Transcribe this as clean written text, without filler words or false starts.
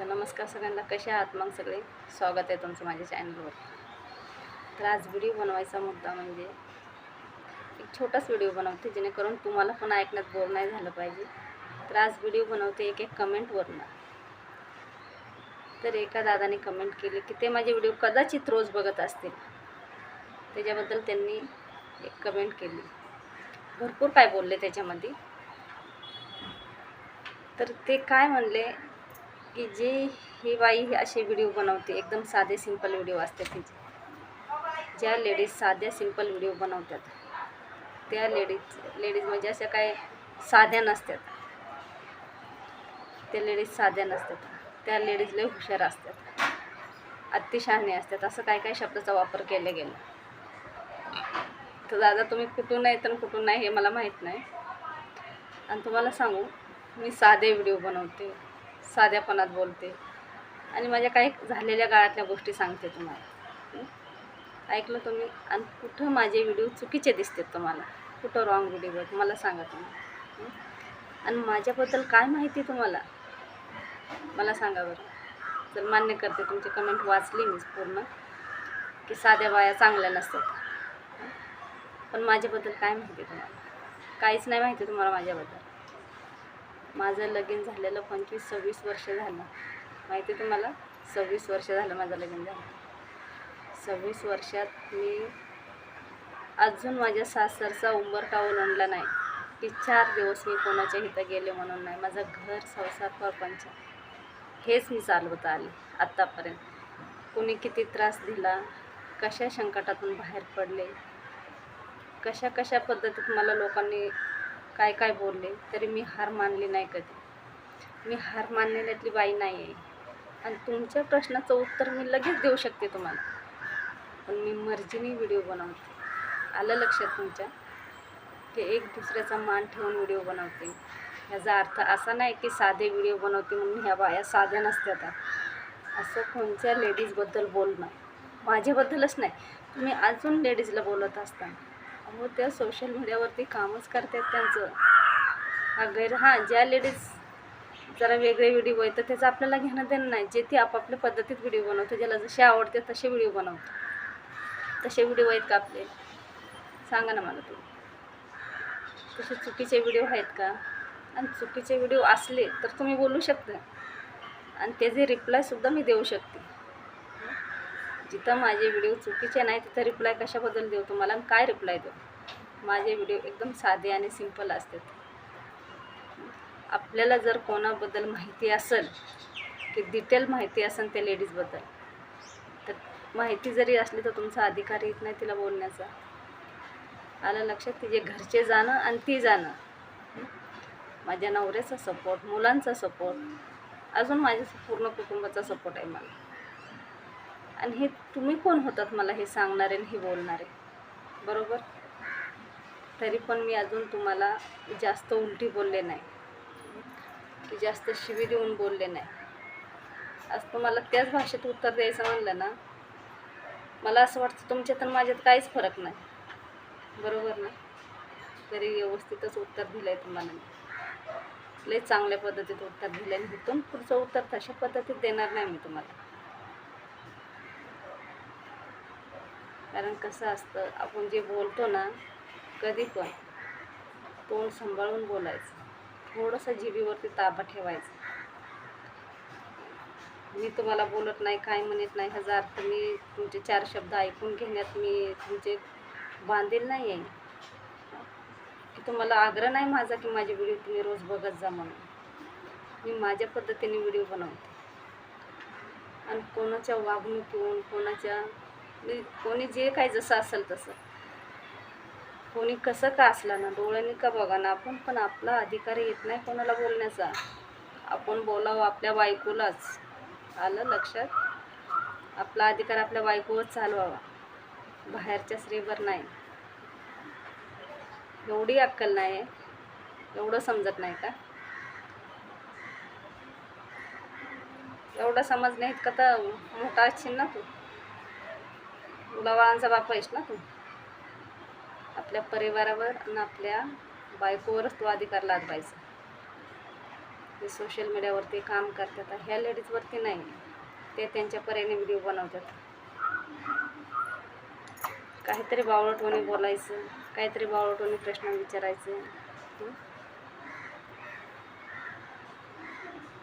तर नमस्कार सगळ्यांना, कसे आहात मग सगळे. स्वागत आहे तुमचं माझ्या चॅनलवर. तर आज व्हिडिओ बनवायचा मुद्दा म्हणजे एक छोटाच व्हिडिओ बनवते जेणेकरून तुम्हाला पण ऐकण्यात बोर नाही झालं पाहिजे. तर आज व्हिडिओ बनवते एक कमेंटवरनं. तर एका दादाने कमेंट केली की ते माझे व्हिडिओ कदाचित रोज बघत असतील. त्याच्याबद्दल त्यांनी एक कमेंट केली. भरपूर काय बोलले त्याच्यामध्ये. तर ते काय म्हणले की जे ही बाई असे व्हिडिओ बनवते, एकदम साधे सिंपल व्हिडिओ असतात तिचे. ज्या लेडीज साध्या सिंपल व्हिडिओ बनवतात त्या लेडीज म्हणजे अशा काय साध्या नसतात. त्या लेडीज साध्या नसतात, त्या लेडीज लय हुशार असतात, अतिशहाणे असतात, असं काय काय शब्दाचा वापर केला गेला. तर दादा तुम्ही कुठून आहे तर कुठून नाही हे मला माहीत नाही. आणि तुम्हाला सांगू, मी साधे व्हिडिओ बनवते, साध्यापणात बोलते आणि माझ्या काही झालेल्या काळातल्या गोष्टी सांगते तुम्हाला. ऐकलं तुम्ही? आणि कुठं माझे व्हिडिओ चुकीचे दिसतात तुम्हाला, कुठं रॉंग व्हिडिओ आहेत मला सांगा तुम्ही. आणि माझ्याबद्दल काय माहिती तुम्हाला मला सांगा बरं. तर मान्य करते, तुमची कमेंट वाचली मी पूर्ण की साध्या बाया चांगल्या नसतात. पण माझ्याबद्दल काय माहिती तुम्हाला? काहीच नाही माहिती तुम्हाला माझ्याबद्दल. माझं लगीन झालेलं 25-26 वर्ष झालं. माहिती तुम्हाला? 26 वर्ष झालं माझं लगीन झालं. 26 वर्षात मी अजून माझ्या सासरचा उंबरठा ओलांडला नाही की 4 दिवस मी कोणाच्या इथं गेले म्हणून नाही. माझं घर, संसार, परपंच हेच मी चालवत आले आत्तापर्यंत. कोणी किती त्रास दिला, कशा संकटातून बाहेर पडले, कशा कशा पद्धतीत मला लोकांनी काय काय बोलले, तरी मी हार मानली नाही कधी. मी हार मानण्यातली बाई नाही आहे. आणि तुमच्या प्रश्नाचं उत्तर मी लगेच देऊ शकते तुम्हाला, पण मी मर्जीने व्हिडिओ बनवते. आलं लक्षात तुमच्या की एक दुसऱ्याचा मान ठेवून व्हिडिओ बनवते. याचा अर्थ असा नाही की साधे व्हिडिओ बनवते म्हणून ह्या बाया साध्या नसतात. असं कोणत्या लेडीजबद्दल बोलणं, माझ्याबद्दलच नाही, तुम्ही अजून लेडीजला बोलत असताना, अहो त्या सोशल मीडियावरती कामच करतात त्यांचं. ज्या लेडीज जरा वेगळे व्हिडिओ आहेत तर त्याचं आपल्याला घेणं देणं नाही. जे ती आपापल्या पद्धतीत व्हिडिओ बनवते, ज्याला जसे आवडते तसे व्हिडिओ बनवते. तसे व्हिडिओ आहेत का आपले? सांगा ना मला तुम्ही. तसे चुकीचे व्हिडिओ आहेत का? आणि चुकीचे व्हिडिओ असले तर तुम्ही बोलू शकता आणि त्याचे रिप्लायसुद्धा मी देऊ शकते. जिथं माझे व्हिडिओ चुकीचे नाही तिथं रिप्लाय कशाबद्दल देऊ तुम्हाला आणि काय रिप्लाय देऊ? माझे व्हिडिओ एकदम साधे आणि सिंपल असतात. आपल्याला जर कोणाबद्दल माहिती असेल की डिटेल माहिती असेल त्या लेडीजबद्दल, तर माहिती जरी असली तर तुमचा अधिकार येत नाही तिला बोलण्याचा. आलं लक्षात? तिचे घरचे जाणं आणि ती जाणं, माझ्या नवऱ्याचा सपोर्ट, मुलांचा सपोर्ट, अजून माझ्या पूर्ण कुटुंबाचा सपोर्ट आहे मला. आणि हे तुम्ही कोण होतात मला हे सांगणारे आणि हे बोलणारे, बरोबर? तरी पण मी अजून तुम्हाला जास्त उलटी बोलले नाही की जास्त शिवी देऊन बोलले नाही. आज तुम्हाला त्याच भाषेत उत्तर द्यायचं म्हणलं ना, मला असं वाटतं तुमच्यात आणि माझ्यात काहीच फरक नाही, बरोबर ना? तरी व्यवस्थितच उत्तर दिलं आहे तुम्हाला मी. लय चांगल्या पद्धतीत उत्तर दिलं आहे. इथून पुढचं उत्तर तशा पद्धतीत देणार नाही मी तुम्हाला. कारण कसं असतं, आपण जे बोलतो ना, कधी पण तोंड सांभाळून बोलायचं, थोडंसं जिभेवरती ताबा ठेवायचा. मी तुम्हाला बोलत नाही, काय म्हणत नाही, ह्याचा अर्थ मी तुमचे 4 शब्द ऐकून घेण्यात मी तुमचे बांधील नाही आहे. की तुम्हाला आग्रह नाही माझा की माझे व्हिडिओ तुम्ही रोज बघत जा म्हणून. मी माझ्या पद्धतीने व्हिडिओ बनवते. आणि कोणाच्या वागणुकीहून, कोणी जे काही जसं असेल तसं, कोणी कसं का असला ना, डोळ्यांनी का बघा ना, आपण पण आपला अधिकार येत नाही कोणाला बोलण्याचा. आपण बोलावं आपल्या बायकोलाच. आलं लक्षात? आपला अधिकार आपल्या बायकोवर चालवावा, बाहेरच्या स्त्रीवर नाही. एवढी अक्कल नाही आहे? एवढं समजत नाही का? एवढं समज नाहीत का? तर मोठा असशील ना तू, मुलाबाळांचा बाप आहेस ना तू. आपल्या परिवारावर आणि आपल्या बायकोवरच तो अधिकार लादवायचा. ते सोशल मीडियावरती काम करतात. ह्या लेडीजवरती नाही, ते त्यांच्या परीने व्हिडिओ बनवतात. काहीतरी बावळटपणे बोलायचं, काहीतरी बावळटपणे प्रश्न विचारायचं.